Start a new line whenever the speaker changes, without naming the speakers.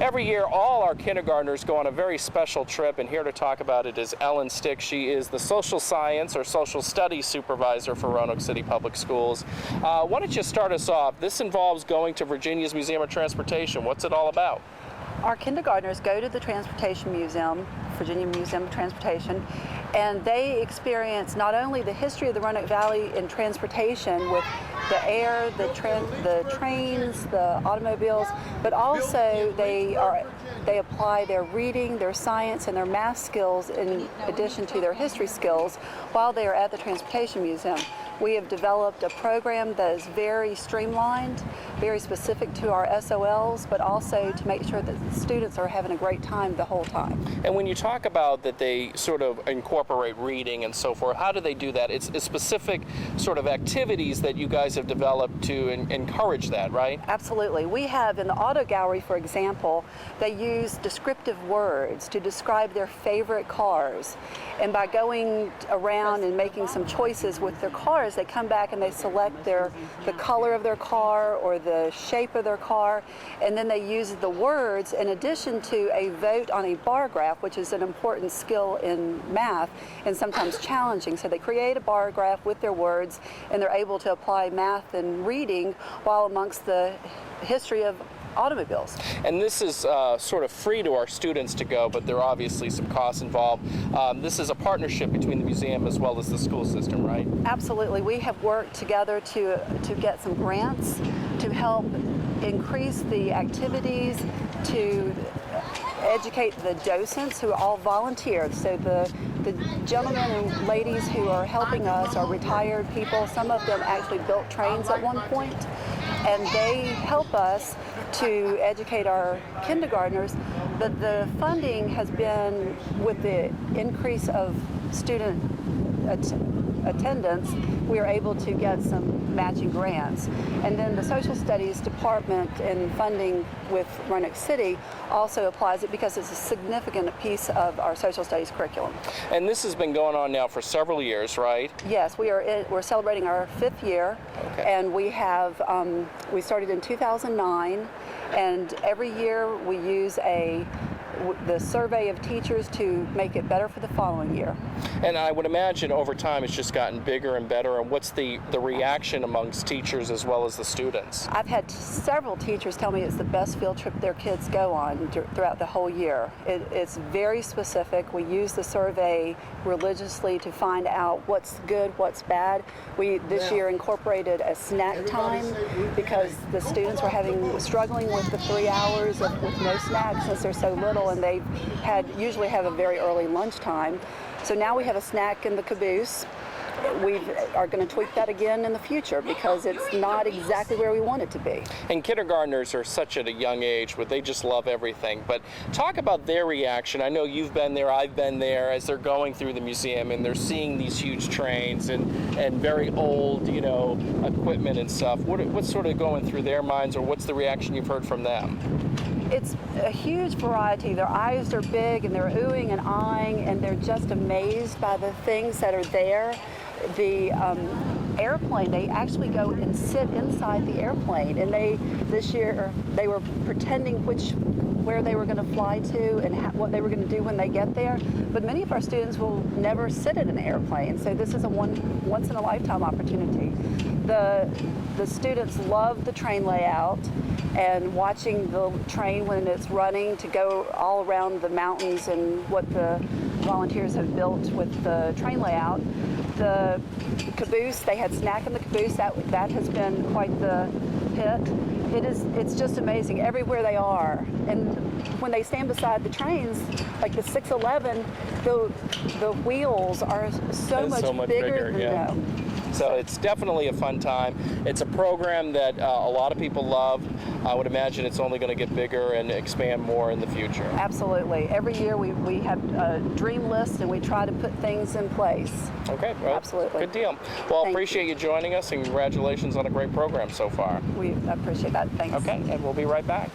Every year, all our kindergartners go on a very special trip, and here to talk about it is Ellen Stick. She is the social science or social studies supervisor for Roanoke City Public Schools. Why don't you start us off? This involves going to Virginia's Museum of Transportation. What's it all about?
Our kindergartners go to the Transportation Museum, Virginia Museum of Transportation, and they experience not only the history of the Roanoke Valley in transportation with the air, the trains, the automobiles, but also they apply their reading, their science, and their math skills in addition to their history skills while they are at the Transportation Museum. We have developed a program that is very streamlined, very specific to our SOLs, but also to make sure that the students are having a great time the whole time.
And when you talk about that they sort of incorporate reading and so forth, how do they do that? It's specific sort of activities that you guys have developed to encourage that, right?
Absolutely. We have in the auto gallery, for example, they use descriptive words to describe their favorite cars. And by going around and making some choices with their cars, they come back and they select the color of their car or the shape of their car, and then they use the words in addition to a vote on a bar graph, which is an important skill in math and sometimes challenging. So they create a bar graph with their words, and they're able to apply math and reading while amongst the history of automobiles.
And this is sort of free to our students to go, but there are obviously some costs involved. This is a partnership between the museum as well as the school system, right?
Absolutely. We have worked together to get some grants to help increase the activities, to educate the docents who are all volunteers. So the gentlemen and ladies who are helping us are retired people. Some of them actually built trains at one point, and they help us to educate our kindergartners. But the funding has been, with the increase of student attendance, we are able to get some matching grants. And then the social studies department and funding with Roanoke City also applies it because it's a significant piece of our social studies curriculum.
And this has been going on now for several years, right?
Yes, we're celebrating our 5th year. Okay. And we started in 2009, and every year we use the survey of teachers to make it better for the following year.
And I would imagine over time it's just gotten bigger and better. And what's the reaction amongst teachers as well as the students?
I've had several teachers tell me it's the best field trip their kids go on throughout the whole year. It's very specific. We use the survey religiously to find out what's good, what's bad. We this year incorporated a snack time because the students were struggling with the 3 hours with no snacks since they're so little, and they usually have a very early lunchtime. So now we have a snack in the caboose. We are going to tweak that again in the future because it's not exactly where we want it to be.
And kindergartners are such at a young age, but they just love everything. But talk about their reaction. I know you've been there, I've been there, as they're going through the museum and they're seeing these huge trains and very old, equipment and stuff. What's sort of going through their minds, or what's the reaction you've heard from them?
It's a huge variety. Their eyes are big and they're oohing and eyeing, and they're just amazed by the things that are there. The airplane, they actually go and sit inside the airplane, and this year they were pretending where they were going to fly to and what they were going to do when they get there. But many of our students will never sit in an airplane, so this is a once in a lifetime opportunity. The students love the train layout and watching the train when it's running to go all around the mountains and what the volunteers have built with the train layout. The caboose, they had snack in the caboose. That has been quite the hit. It's just amazing everywhere they are. And when they stand beside the trains, like the 611, the wheels are so much bigger than them.
So it's definitely a fun time. It's a program that a lot of people love. I would imagine it's only going to get bigger and expand more in the future.
Absolutely. Every year we have a dream list and we try to put things in place.
Okay. Well,
absolutely.
Good deal. Well, appreciate you joining us, and congratulations on a great program so far.
We appreciate that. Thanks.
Okay, and we'll be right back.